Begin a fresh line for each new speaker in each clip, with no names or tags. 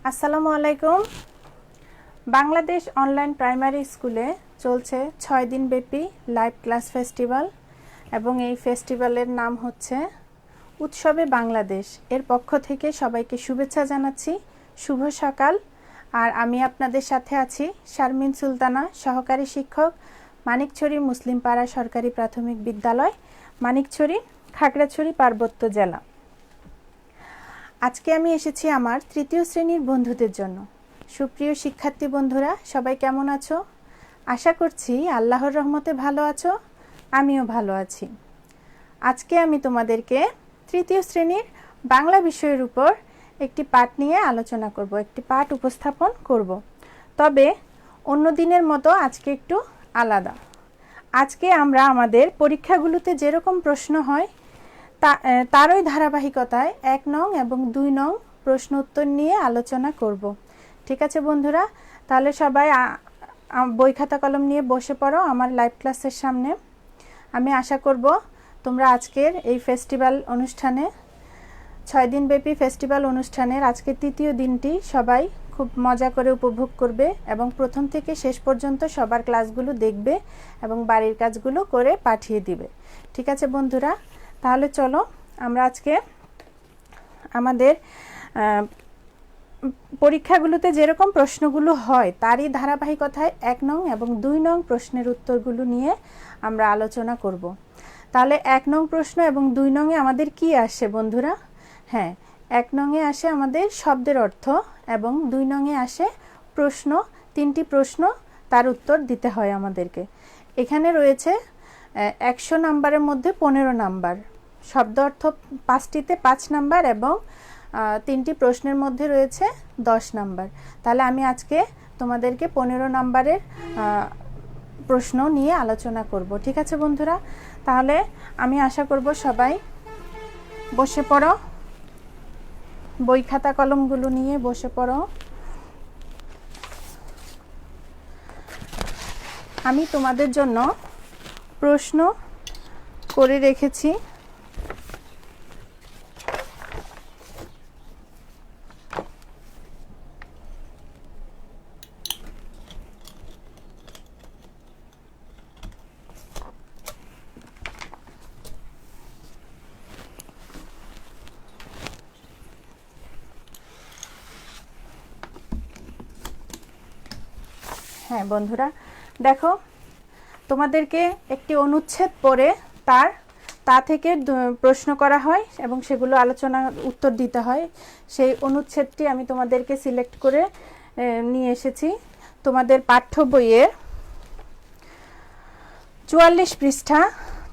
আসসালামু আলাইকুম। Bangladesh online primary স্কুলে চলছে 6 দিন ব্যাপী লাইভ ক্লাস ফেস্টিভ্যাল এবং এই ফেস্টিভ্যালের নাম হচ্ছে উৎসবে বাংলাদেশ। এর পক্ষ থেকে সবাইকে শুভেচ্ছা জানাচ্ছি, শুভ সকাল। আর আমি আপনাদের সাথে আছি শারমিন সুলতানা, সহকারী শিক্ষক, মানিকছড়ি মুসলিম পাড়া সরকারি প্রাথমিক বিদ্যালয়, মানিকছড়ি, খাগড়াছড়ি পার্বত্য জেলা। আজকে আমি এসেছি আমার তৃতীয় শ্রেণীর বন্ধুদের জন্য। সুপ্রিয় শিক্ষার্থী বন্ধুরা, সবাই কেমন আছো? আশা করছি আল্লাহর রহমতে ভালো আছো, আমিও ভালো আছি। আজকে আমি তোমাদেরকে তৃতীয় শ্রেণীর বাংলা বিষয়ের উপর একটি পাঠ নিয়ে আলোচনা করব, একটি পাঠ উপস্থাপন করব। তবে অন্য দিনের মতো আজকে একটু আলাদা। আজকে আমরা আমাদের পরীক্ষাগুলোতে যেরকম প্রশ্ন হয় তারই ধারাবাহিকতায় 1 নং এবং 2 নং প্রশ্ন উত্তর নিয়ে আলোচনা করব। ঠিক আছে বন্ধুরা, তাহলে সবাই বই খাতা কলম নিয়ে বসে পড়ো আমার লাইভ ক্লাসের সামনে। আমি আশা করব তোমরা আজকের এই ফেস্টিভ্যাল অনুষ্ঠানে, 6 দিন ব্যাপী ফেস্টিভ্যাল অনুষ্ঠানের আজকের তৃতীয় দিনটি সবাই খুব মজা করে উপভোগ করবে এবং প্রথম থেকে শেষ পর্যন্ত সবার ক্লাসগুলো দেখবে এবং বাড়ির কাজগুলো করে পাঠিয়ে দিবে। ঠিক আছে বন্ধুরা, তাহলে চলো আমরা আজকে আমাদের পরীক্ষাগুলোতে যেরকম প্রশ্নগুলো হয় তারই ধারাবাহিকতায় 1 নং এবং 2 নং প্রশ্নের উত্তরগুলো নিয়ে আমরা আলোচনা করব। তাহলে 1 নং প্রশ্ন এবং 2 নংয়ে আমাদের কি আসে বন্ধুরা? হ্যাঁ, 1 নংয়ে আসে আমাদের শব্দের অর্থ এবং 2 নংয়ে আসে প্রশ্ন। 3টি প্রশ্ন, তার উত্তর দিতে হয় আমাদেরকে। এখানে রয়েছে 100 নাম্বারের মধ্যে 15 নাম্বার, শব্দ অর্থ 5টিতে 5 নাম্বার এবং 3টি প্রশ্নের মধ্যে রয়েছে 10 নাম্বার। তাহলে আমি আজকে তোমাদেরকে 15 নাম্বারের প্রশ্ন নিয়ে আলোচনা করব। ঠিক আছে বন্ধুরা, তাহলে আমি আশা করব সবাই বসে পড়ো, বই খাতা কলমগুলো নিয়ে বসে পড়ো। আমি তোমাদের জন্য প্রশ্ন করে রেখেছি। হ্যাঁ বন্ধুরা, দেখো তোমাদেরকে একটি অনুচ্ছেদ পড়ে তা থেকে প্রশ্ন করা হয় এবং সেগুলো আলোচনা উত্তর দিতে হয়। সেই অনুচ্ছেদটি আমি তোমাদেরকে সিলেক্ট করে নিয়ে এসেছি তোমাদের পাঠ্য বইয়ের 44 পৃষ্ঠা।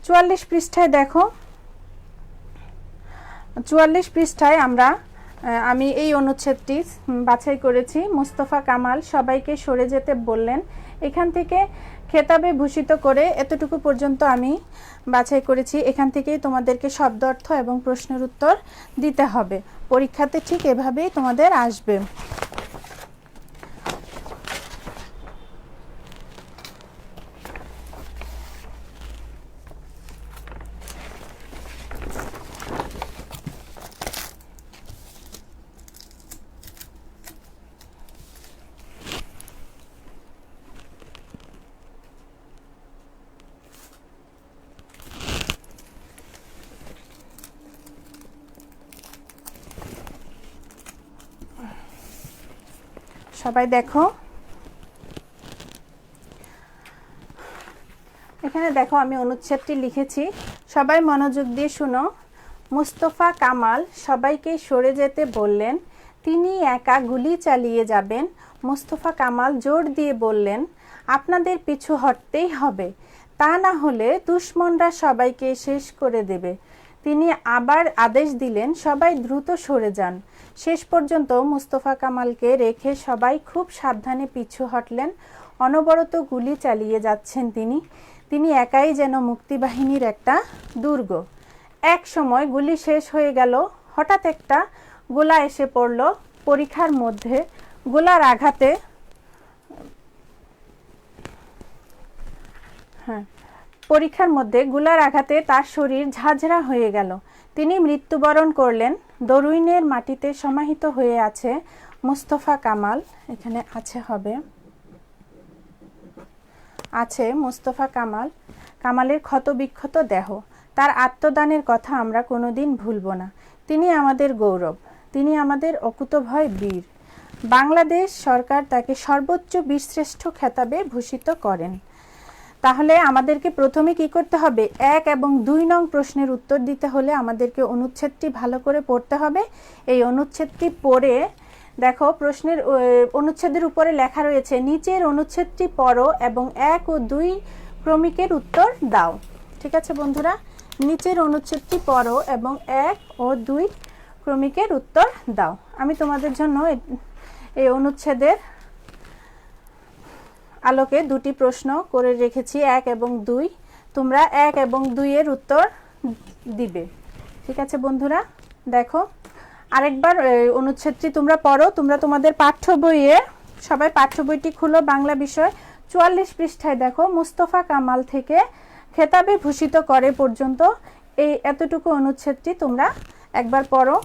44 পৃষ্ঠায় দেখো, 44 পৃষ্ঠায় আমি এই অনুচ্ছেদটি বাছাই করেছি। মোস্তফা কামাল সবাইকে সরে যেতে বললেন। এখান থেকে খেতাবে ভূষিত করে এতটুকু পর্যন্ত আমি বাছাই করেছি। এখান থেকেই তোমাদেরকে শব্দ অর্থ এবং প্রশ্নের উত্তর দিতে হবে। পরীক্ষাতে ঠিক এভাবেই তোমাদের আসবে। সবাই দেখো, এখানে দেখো আমি অনুচ্ছেদটি লিখেছি, সবাই মনোযোগ দিয়ে শুনো। মুস্তফা কামাল সবাইকে সরে যেতে বললেন, তিনি একা গুলি চালিয়ে যাবেন। মুস্তফা কামাল জোর দিয়ে বললেন, আপনাদের পিছু হটতেই হবে, তা না হলে দুশমনরা সবাইকে শেষ করে দেবে। তিনি আবার আদেশ দিলেন, সবাই দ্রুত সরে যান। শেষ পর্যন্ত মুস্তফা কামালকে রেখে সবাই খুব সাবধানে পিছু হটলেন। অনবরত গুলি চালিয়ে যাচ্ছেন তিনি একাই যেন মুক্তিবাহিনীর একটা দুর্গ। এক সময় গুলি শেষ হয়ে গেল, হঠাৎ একটা গোলা এসে পড়ল পরিখার মধ্যে। গোলার আঘাতে তার শরীর ঝাঁঝরা হয়ে গেল। তিনি মৃত্যুবরণ করলেন। দরুইনের মাটিতে সমাহিত হয়ে আছে মুস্তফা কামাল, এখানে আছে মুস্তফা কামালের ক্ষত বিক্ষত দেহ, তার আত্মদানের কথা আমরা কোনোদিন ভুলব না। তিনি আমাদের গৌরব, তিনি আমাদের অকুতোভয় বীর। বাংলাদেশ সরকার তাকে সর্বোচ্চ বীরশ্রেষ্ঠ খেতাবে ভূষিত করেন। তাহলে আমাদেরকে প্রথমে কি করতে হবে? 1 এবং 2 নং প্রশ্নের উত্তর দিতে হলে আমাদেরকে অনুচ্ছেদটি ভালো করে পড়তে হবে। এই অনুচ্ছেদটি পড়ে দেখো, প্রশ্নের অনুচ্ছেদের উপরে লেখা রয়েছে, নিচের অনুচ্ছেদটি পড়ো এবং 1 ও 2 ক্রমিকের উত্তর দাও। ঠিক আছে বন্ধুরা, নিচের অনুচ্ছেদটি পড়ো এবং 1 ও 2 ক্রমিকের উত্তর দাও। আমি তোমাদের জন্য এই অনুচ্ছেদের আলোকে 2টি প্রশ্ন করে রেখেছি, 1 এবং 2। তোমরা 1 এবং 2 এর উত্তর দিবে। ঠিক আছে বন্ধুরা, দেখো আরেকবার অনুচ্ছেদটি তোমরা পড়ো। তোমরা তোমাদের পাঠ্য বইয়ে, সবাই পাঠ্য বইটি খুলো, বাংলা বিষয় 44 পৃষ্ঠায় দেখো, মুস্তফা কামাল থেকে খেতাবে ভূষিত করে পর্যন্ত এই এতটুকু অনুচ্ছেদটি তোমরা একবার পড়ো।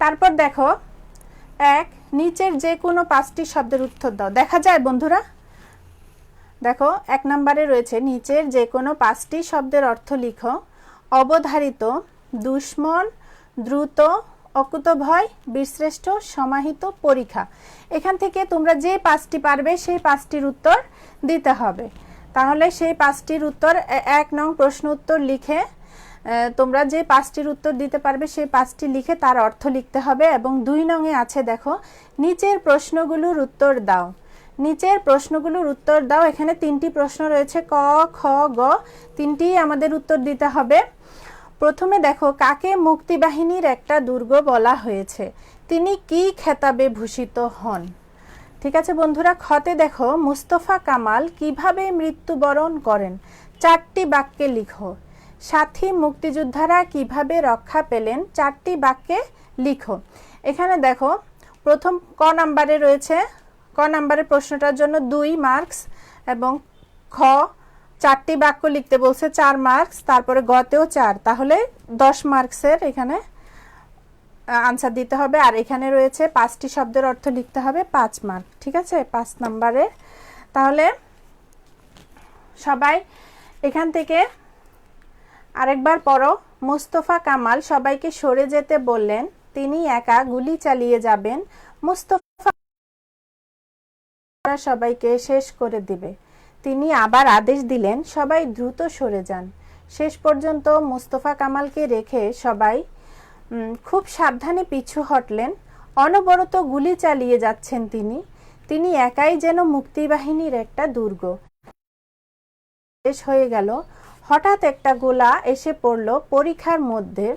তারপর দেখো, 1 নিচের যে কোনো 5টি শব্দের উত্তর দাও। দেখা যায় বন্ধুরা? দেখো 1 নম্বরে রয়েছে, নিচের যে কোনো 5টি শব্দের অর্থ লিখো। অবধারিত, দুশ্মন, দ্রুত, অকুতোভয়, বীরশ্রেষ্ঠ, সমাহিত, পরীক্ষা। এখান থেকে তোমরা যে 5টি পারবে সেই 5টির উত্তর দিতে হবে। তাহলে সেই 5টির উত্তর 1 নং প্রশ্ন উত্তর লিখে, তোমরা যে 5টির উত্তর দিতে পারবে সেই 5টি লিখে তার অর্থ লিখতে হবে। এবং 2 নংয়ে আছে দেখো, নিচের প্রশ্নগুলোর উত্তর দাও। নিচের প্রশ্নগুলোর উত্তর দাও। এখানে 3টি প্রশ্ন রয়েছে, ক, খ, গ, 3টিই আমাদের উত্তর দিতে হবে। প্রথমে দেখো, কাকে মুক্তিবাহিনীর একটা দুর্গ বলা হয়েছে? তিনি কি খেতাবে ভূষিত হন? ঠিক আছে বন্ধুরা, খতে দেখো, মুস্তফা কামাল কিভাবে মৃত্যুবরণ করেন? 4টি বাক্যে লিখো। সাথী মুক্তিযোদ্ধারা কিভাবে রক্ষা পেলেন? 4টি বাক্যে লিখো। এখানে দেখো, প্রথম ক নাম্বারে রয়েছে, ক নাম্বারের প্রশ্নটার জন্য 2 মার্কস এবং খ 4টি বাক্য লিখতে বলছে 4 মার্কস, তারপরে গতেও 4, তাহলে 10 মার্কসের এখানে আনসার দিতে হবে। আর এখানে রয়েছে 5টি শব্দের অর্থ লিখতে হবে 5 মার্ক। ঠিক আছে, 5 নাম্বারের। তাহলে সবাই এখান থেকে আরেকবার পড়ো। মুস্তফা কামাল সবাইকে সরে যেতে বললেন, তিনি একা গুলি চালিয়ে যাবেন, মুস্তফা সবাইকে শেষ করে দিবে। তিনি আবার আদেশ দিলেন, সবাই দ্রুত সরে যান। শেষ পর্যন্ত মুস্তফা কামালকে রেখে সবাই খুব সাবধানে পিছু হটলেন। অনবরত গুলি চালিয়ে যাচ্ছেন তিনি একাই যেন মুক্তিবাহিনীর একটা দুর্গ। শেষ হয়ে গেল। হঠাৎ একটা গোলা এসে পড়ল পরিখার মধ্যে।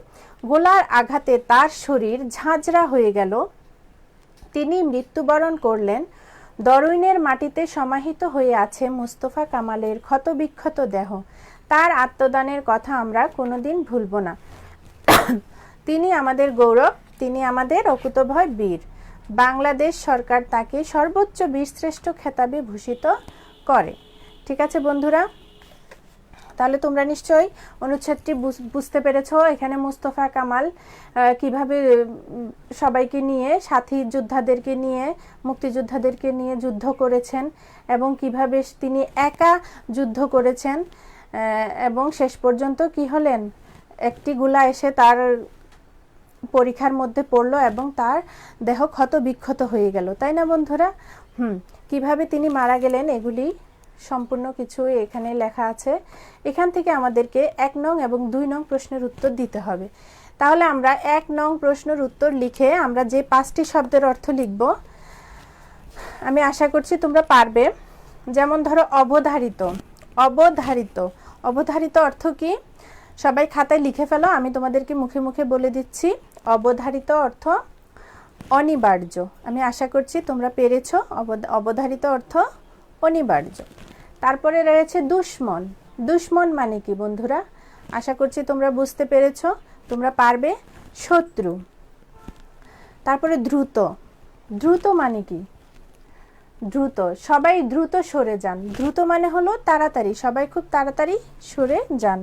গোলার আঘাতে তার শরীর ঝাঁঝরা হয়ে গেল। তিনি মৃত্যুবরণ করলেন। দরুইনের মাটিতে সমাহিত হয়ে আছে মুস্তফা কামালের ক্ষতবিক্ষত দেহ। তার আত্মদানের কথা আমরা কোনোদিন ভুলব না। তিনি আমাদের গৌরব, তিনি আমাদের অকুতোভয় বীর। বাংলাদেশ সরকার তাকে সর্বোচ্চ বীরশ্রেষ্ঠ খেতাবে ভূষিত করে। ঠিক আছে বন্ধুরা, তাহলে তোমরা নিশ্চয়ই অনুচ্ছেদটি বুঝতে পেরেছো। এখানে মুস্তফা কামাল কিভাবে সবাইকে নিয়ে, সাথী যোদ্ধাদেরকে নিয়ে, মুক্তিযোদ্ধাদেরকে নিয়ে যুদ্ধ করেছেন এবং কিভাবে তিনি একা যুদ্ধ করেছেন এবং শেষ পর্যন্ত কি হলেন, একটি গোলা এসে তার পরিখার মধ্যে পড়লো এবং তার দেহ ক্ষত বিক্ষত হয়ে গেল, তাই না বন্ধুরা? কিভাবে তিনি মারা গেলেন এগুলি সম্পূর্ণ কিছু এখানে লেখা আছে। এখান থেকে আমাদেরকে 1 নং এবং 2 নং প্রশ্নের উত্তর দিতে হবে। তাহলে আমরা 1 নং প্রশ্নের উত্তর লিখে আমরা যে 5টি শব্দের অর্থ লিখব, আমি আশা করছি তোমরা পারবে। যেমন ধরো অবধারিত। অবধারিত, অবধারিত অর্থ কি? সবাই খাতায় লিখে ফেলো, আমি তোমাদেরকে মুখে মুখে বলে দিচ্ছি। অবধারিত অর্থ অনিবার্য। আমি আশা করছি তোমরা পেরেছো। অবধারিত অর্থ অনিবার্য। তারপরে রয়েছে দুশ্মন। দুশ্মন মানে কি বন্ধুরা? আশা করছি তোমরা বুঝতে পেরেছো, তোমরা পারবে। শত্রু। তারপরে দ্রুত। দ্রুত মানে কি? দ্রুত, সবাই দ্রুত সরে যান। দ্রুত মানে হলো তাড়াতাড়ি, সবাই খুব তাড়াতাড়ি সরে যান।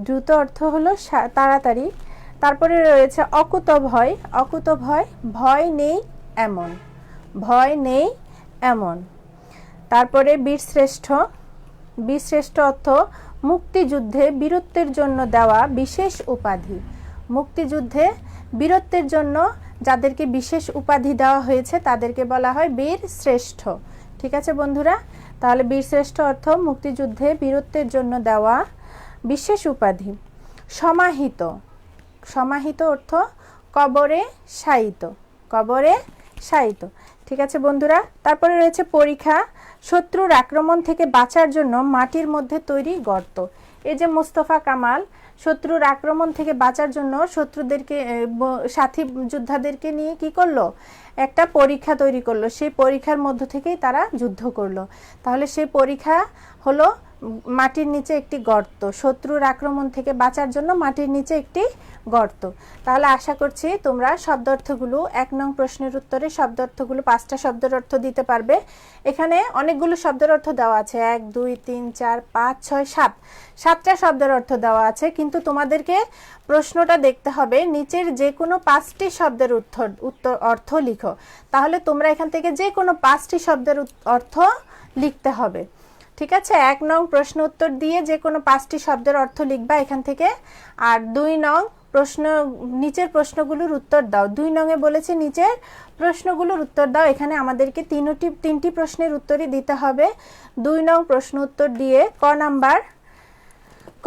দ্রুত অর্থ হলো তাড়াতাড়ি। তারপরে রয়েছে অকুতভয়। অকুতভয়, ভয় নেই এমন, ভয় নেই এমন। তারপরে বীরশ্রেষ্ঠ। বীরশ্রেষ্ঠ অর্থ মুক্তিযুদ্ধে বীরত্বের জন্য দেওয়া বিশেষ উপাধি। মুক্তিযুদ্ধে বীরত্বের জন্য যাদেরকে বিশেষ উপাধি দেওয়া হয়েছে তাদেরকে বলা হয় বীর শ্রেষ্ঠ। ঠিক আছে বন্ধুরা, তাহলে বীরশ্রেষ্ঠ অর্থ মুক্তিযুদ্ধে বীরত্বের জন্য দেওয়া বিশেষ উপাধি। সমাহিত। সমাহিত অর্থ কবরে শায়িত, কবরে শায়িত। ঠিক আছে বন্ধুরা, তারপরে রয়েছে পরীক্ষা। শত্রুর আক্রমণ থেকে বাঁচার জন্য মাটির মধ্যে তৈরি গর্ত। এই যে মোস্তফা কামাল শত্রুর আক্রমণ থেকে বাঁচার জন্য শত্রুদেরকে, সাথী যোদ্ধাদেরকে নিয়ে কি করলো, একটা পরীক্ষা তৈরি করলো। সেই পরীক্ষার মধ্য থেকেই তারা যুদ্ধ করলো। তাহলে সেই পরীক্ষা হলো মাটির নিচে একটি গর্ত। শত্রুর আক্রমণ থেকে বাঁচার জন্য মাটির নিচে একটি গর্ত। তাহলে আশা করছি তোমরা শব্দার্থগুলো 1 নং প্রশ্নের উত্তরে শব্দার্থগুলো 5টা শব্দের অর্থ দিতে পারবে। এখানে অনেকগুলো শব্দের অর্থ দেওয়া আছে, 1 2 3 4 5 6 7, 7টা শব্দের অর্থ দেওয়া আছে। কিন্তু তোমাদেরকে প্রশ্নটা দেখতে হবে, নিচের যে কোনো 5টি শব্দের অর্থ লিখো। তাহলে তোমরা এখান থেকে যে কোনো 5টি শব্দের অর্থ লিখতে হবে। ঠিক আছে, 1 নং প্রশ্ন উত্তর দিয়ে যে কোনো 5টি শব্দের অর্থ লিখবা এখান থেকে। আর 2 নং প্রশ্ন, নিচের প্রশ্নগুলোর উত্তর দাও। 2 নংয়ে বলেছে নিচের প্রশ্নগুলোর উত্তর দাও। এখানে আমাদেরকে তিনটি প্রশ্নের উত্তরই দিতে হবে। 2 নং প্রশ্ন উত্তর দিয়ে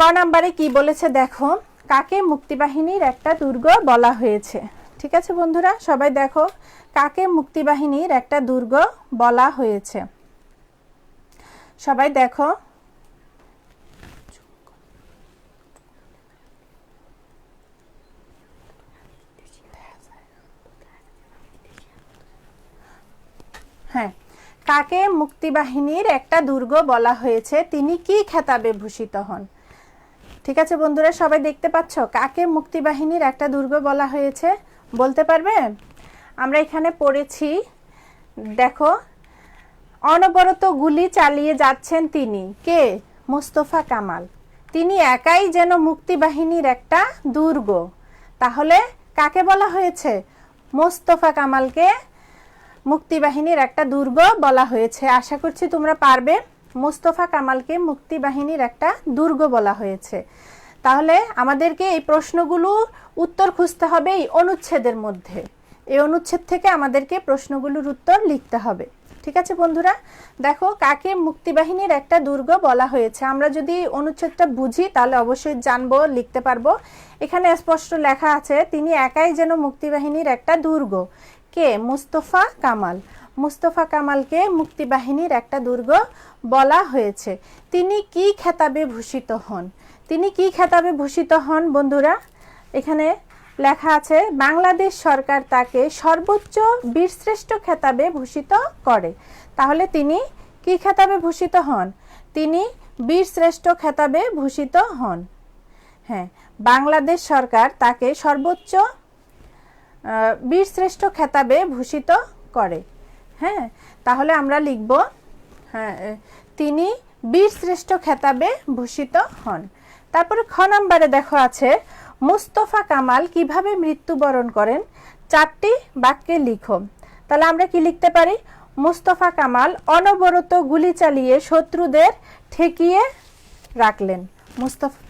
ক নাম্বারে কি বলেছে দেখো, কাকে মুক্তিবাহিনীর একটা দুর্গ বলা হয়েছে। ঠিক আছে বন্ধুরা, সবাই দেখো, কাকে মুক্তিবাহিনীর একটা দুর্গ বলা হয়েছে। সবাই দেখো, হ্যাঁ, কাকে মুক্তিবাহিনীর একটা দুর্গ বলা হয়েছে, তিনি কি খেতাবে ভূষিত হন। ঠিক আছে বন্ধুরা, সবাই দেখতে পাচ্ছ কাকে মুক্তিবাহিনীর একটা দুর্গ বলা হয়েছে, বলতে পারবে? আমরা এখানে পড়েছি, দেখো, অনবরত গুলি চালিয়ে যাচ্ছেন তিনি কে? মোস্তফা কামাল। তিনি একাই যেন মুক্তিবাহিনীর একটা দুর্গ। তাহলে কাকে বলা হয়েছে? মোস্তফা কামালকে মুক্তিবাহিনীর একটা দুর্গ বলা হয়েছে। আশা করছি তোমরা পারবে। মোস্তফা কামালকে মুক্তিবাহিনীর একটা দুর্গ বলা হয়েছে। তাহলে আমাদেরকে এই প্রশ্নগুলো উত্তর খুঁজতে হবে এই অনুচ্ছেদের মধ্যে। এই অনুচ্ছেদ থেকে আমাদেরকে প্রশ্নগুলোর উত্তর লিখতে হবে। ঠিক আছে বন্ধুরা, দেখো, কাকে মুক্তিবাহিনীর একটা দুর্গ বলা হয়েছে। আমরা যদি অনুচ্ছেদটা বুঝি তাহলে অবশ্যই জানবো, লিখতে পারবো। এখানে স্পষ্ট লেখা আছে, তিনি একাই যেন মুক্তিবাহিনীর একটা দুর্গ। কে? মোস্তফা কামাল। মোস্তফা কামালকে মুক্তিবাহিনীর একটা দুর্গ বলা হয়েছে। তিনি কি খেতাবে ভূষিত হন? তিনি কি খেতাবে ভূষিত হন বন্ধুরা? এখানে লেখা আছে, বাংলাদেশ সরকার তাকে সর্বোচ্চ বীরশ্রেষ্ঠ খেতাবে ভূষিত করে। তাহলে তিনি কি খেতাবে ভূষিত হন? তিনি বীরশ্রেষ্ঠ খেতাবে ভূষিত হন। হ্যাঁ, বাংলাদেশ সরকার তাকে সর্বোচ্চ বীরশ্রেষ্ঠ খেতাবে ভূষিত করে। হ্যাঁ, তাহলে আমরা লিখব, হ্যাঁ, তিনি বীরশ্রেষ্ঠ খেতাবে ভূষিত হন। তারপরে খ নাম্বারে দেখো আছে, মোস্তফা কামাল কিভাবে মৃত্যুবরণ করেন, 4টি বাক্যে লিখো। তাহলে আমরা কি লিখতে পারি? মোস্তফা কামাল অনবরত গুলি চালিয়ে শত্রুদের ঠেকিয়ে রাখলেন।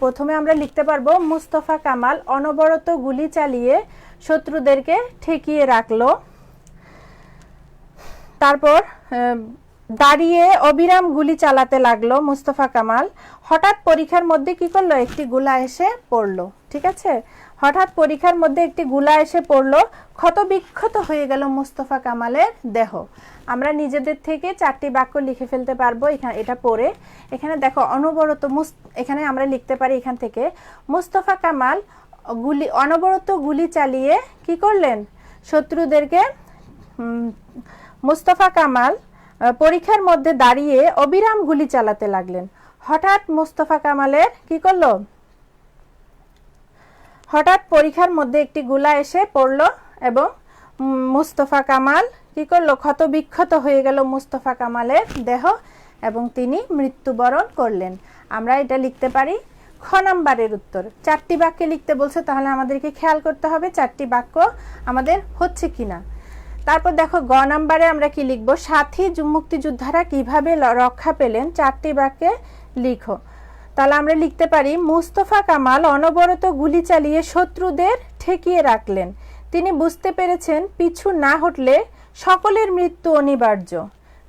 প্রথমে আমরা লিখতে পারবো, মোস্তফা কামাল অনবরত গুলি চালিয়ে শত্রুদেরকে ঠেকিয়ে রাখলো। তারপর দাঁড়িয়ে অবিরাম গুলি চালাতে লাগলো মোস্তফা কামাল। হঠাৎ পরীক্ষার মধ্যে কি করলো? একটি গোলা এসে পড়লো। ঠিক আছে, হঠাৎ পরীক্ষার মধ্যে একটি গোলা এসে পড়লো, ক্ষতবিক্ষত হয়ে গেল মোস্তফা কামালের দেহ। আমরা নিজেদের থেকে 4টি বাক্য লিখে ফেলতে পারবো এটা পড়ে। এখানে দেখো, অনবরত, এখানে আমরা লিখতে পারি এখান থেকে, মোস্তফা কামাল অনবরত গুলি চালিয়ে কি করলেন? শত্রুদেরকে। মোস্তফা কামাল পরীক্ষার মধ্যে দাঁড়িয়ে অবিরাম গুলি চালাতে লাগলেন। হঠাৎ মোস্তফা কামালের কি করলো? হঠাৎ পরীক্ষার মধ্যে একটি গোলা এসে পড়লো এবং মোস্তফা কামাল কি করলো, ক্ষত বিক্ষত হয়ে গেল মুস্তফা কামালের দেহ এবং তিনি মৃত্যুবরণ করলেন। আমরা এটা লিখতে পারি খ নাম্বারের উত্তর। 4টি বাক্যে লিখতে বলছে, তাহলে আমাদেরকে খেয়াল করতে হবে 4টি বাক্য আমাদের হচ্ছে কিনা। তারপর দেখো গ নাম্বারে আমরা কি লিখব, সাথী মুক্তিযোদ্ধারা কিভাবে রক্ষা পেলেন 4টি বাক্যে লিখো। তাহলে আমরা লিখতে পারি মুস্তফা কামাল অনবরত গুলি চালিয়ে শত্রুদের ঠেকিয়ে রাখলেন। তিনি বুঝতে পেরেছেন পিছু না হটলে সকলের মৃত্যু অনিবার্য।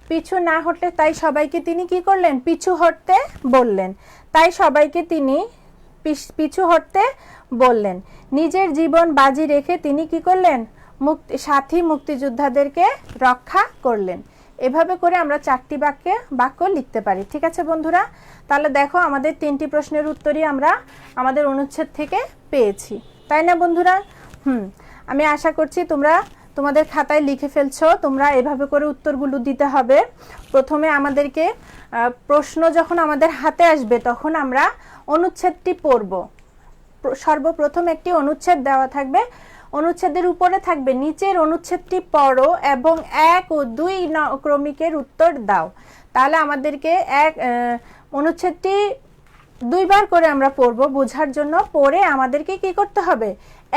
পিছু না হটলে তাই সবাইকে তিনি কি করলেন, পিছু হটতে বললেন। তাই সবাইকে তিনি পিছু হটতে বললেন। নিজের জীবন বাজি রেখে তিনি কি করলেন, সাথী মুক্তিযোদ্ধাদেরকে রক্ষা করলেন। এভাবে করে আমরা 4টি বাক্য লিখতে পারি। ঠিক আছে বন্ধুরা, তাহলে দেখো আমাদের 3টি প্রশ্নের উত্তরই আমরা আমাদের অনুচ্ছেদ থেকে পেয়েছি, তাই না বন্ধুরা? আমি আশা করছি তোমরা তোমাদের খাতায় লিখে ফেলছো। তোমরা এভাবে করে উত্তরগুলো দিতে হবে। প্রথমে আমাদেরকে প্রশ্ন যখন আমাদের হাতে আসবে তখন আমরা অনুচ্ছেদটি পড়ব। সর্বপ্রথম একটি অনুচ্ছেদ দেওয়া থাকবে, অনুচ্ছেদের উপরে থাকবে নিচের অনুচ্ছেদটি পড়ো এবং 1 ও 2 ক্রমিকের উত্তর দাও। তাহলে আমাদেরকে অনুচ্ছেদটি 2 বার করে আমরা পড়ব বোঝার জন্য। পড়ে আমাদেরকে কি করতে হবে,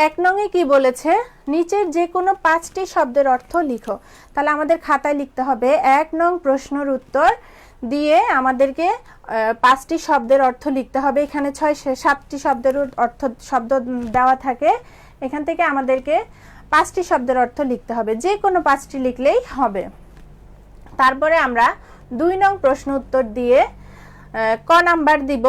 1 নংয়ে কি বলেছে, নিচের যে কোনো 5টি শব্দের অর্থ লিখো। তাহলে আমাদের খাতায় লিখতে হবে 1 নং প্রশ্নের উত্তর দিয়ে আমাদেরকে 5টি শব্দের অর্থ লিখতে হবে। এখানে 7টি শব্দের শব্দ দেওয়া থাকে, এখান থেকে আমাদেরকে 5টি শব্দের অর্থ লিখতে হবে, যে কোনো 5টি লিখলেই হবে। তারপরে আমরা 2 নং প্রশ্ন উত্তর দিয়ে ক নাম্বার দিব।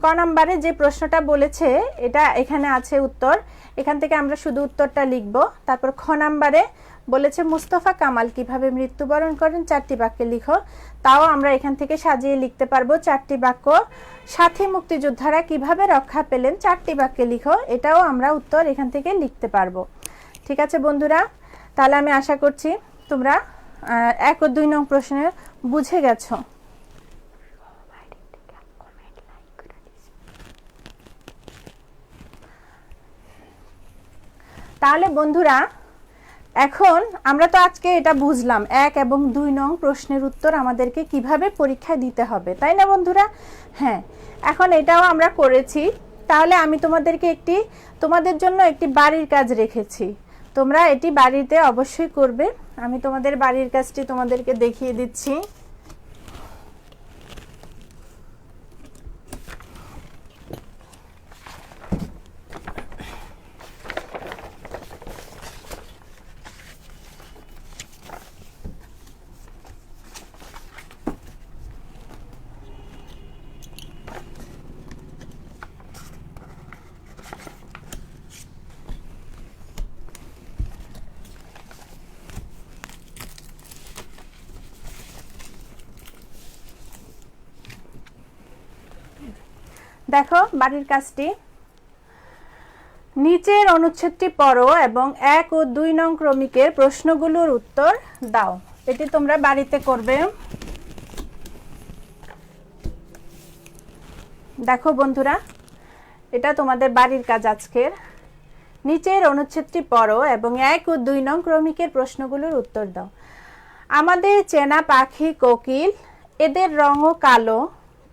ক নাম্বারে যে প্রশ্নটা বলেছে এটা এখানে আছে উত্তর, এখান থেকে আমরা শুধু উত্তরটা লিখব। তারপর খ নাম্বারে বলেছে মুস্তফা কামাল কিভাবে মৃত্যুবরণ করেন 4টি বাক্যে লিখো। তাও আমরা এখান থেকে সাজিয়ে লিখতে পারবো 4টি বাক্য। সাথী মুক্তিযোদ্ধারা কিভাবে রক্ষা পেলেন 4টি বাক্যে লিখো, এটাও আমরা উত্তর এখান থেকে লিখতে পারবো। ঠিক আছে বন্ধুরা, তাহলে আমি আশা করছি তোমরা 1 ও 2 নং প্রশ্নে বুঝে গেছো। তাহলে বন্ধুরা এখন আমরা তো আজকে এটা বুঝলাম 1 এবং 2 নং প্রশ্নের উত্তর আমাদেরকে কিভাবে পরীক্ষায় দিতে হবে, তাই না বন্ধুরা? হ্যাঁ, এখন এটাও আমরা করেছি। তাহলে আমি তোমাদের জন্য একটি বাড়ির কাজ রেখেছি, তোমরা এটি বাড়িতে অবশ্যই করবে। আমি তোমাদের বাড়ির কাজটি তোমাদেরকে দেখিয়ে দিচ্ছি। দেখো বাড়ির কাজটি, নিচের অনুচ্ছেদটি পড়ো এবং 1 ও 2 নং ক্রমিকের প্রশ্নগুলোর উত্তর দাও। এটি তোমরা বাড়িতে করবে। দেখো বন্ধুরা, এটা তোমাদের বাড়ির কাজ আজকের। নিচের অনুচ্ছেদটি পড়ো এবং 1 ও 2 নং ক্রমিকের প্রশ্নগুলোর উত্তর দাও। আমাদের চেনা পাখি কোকিল, এদের রঙও কালো,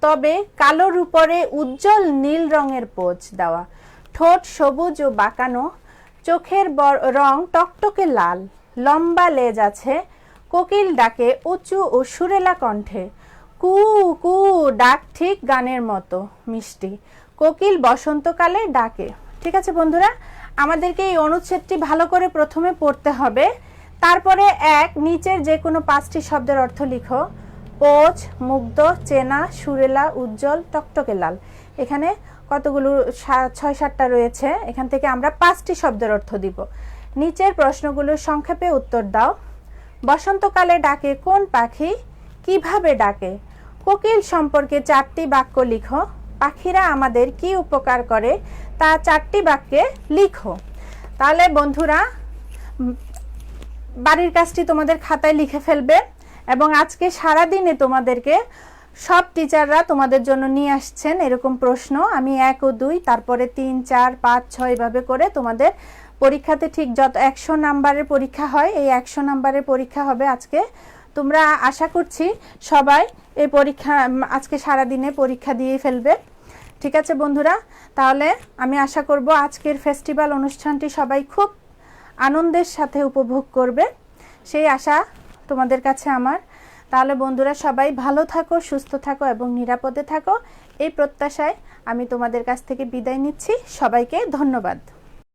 তবে কালোর উপরে উজ্জ্বল নীল রঙের পোঁচ দেওয়া, ঠোঁট সবুজ ও বাঁকানো, চোখের রং টকটকে লাল, লম্বা লেজ আছে, কোকিল ডাকে উঁচু ও সুরেলা কণ্ঠে, কু কু ডাক ঠিক গানের মতো মিষ্টি, কোকিল বসন্তকালে ডাকে। ঠিক আছে বন্ধুরা, আমাদেরকে এই অনুচ্ছেদটি ভালো করে প্রথমে পড়তে হবে। তারপরে নিচের যে কোনো 5টি শব্দের অর্থ লিখো। পোচ, মুগ্ধ, চেনা, সুরেলা, উজ্জ্বল, টকটকে লাল। এখানে কতগুলো 6-7টা রয়েছে, এখান থেকে আমরা 5টি শব্দের অর্থ দিব। নিচের প্রশ্নগুলোর সংক্ষেপে উত্তর দাও। বসন্তকালে ডাকে কোন পাখি, কিভাবে ডাকে? কোকিল সম্পর্কে 4টি বাক্য লিখো। পাখিরা আমাদের কি উপকার করে তা 4টি বাক্যে লিখো। তাহলে বন্ধুরা বাড়ির কাজটি তোমাদের খাতায় লিখে ফেলবে এবং আজকে সারা দিনে তোমাদেরকে সব টিচাররা তোমাদের জন্য নিয়ে আসছেন এরকম প্রশ্ন। আমি 1 ও 2, তারপরে 3, 4, 5, 6 এভাবে করে তোমাদের পরীক্ষাতে ঠিক যত 100 নাম্বারের পরীক্ষা হয়, এই 100 নাম্বারের পরীক্ষা হবে আজকে। তোমরা আশা করছি সবাই এই পরীক্ষা আজকে সারা দিনে পরীক্ষা দিয়ে ফেলবে। ঠিক আছে বন্ধুরা, তাহলে আমি আশা করব আজকের ফেস্টিভ্যাল অনুষ্ঠানটি সবাই খুব আনন্দের সাথে উপভোগ করবে, সেই আশা তোমাদের কাছে আমার। তাহলে বন্ধুরা সবাই ভালো থাকো, সুস্থ থাকো এবং নিরাপদে থাকো, এই প্রত্যাশায় আমি তোমাদের কাছ থেকে বিদায় নিচ্ছি। সবাইকে ধন্যবাদ।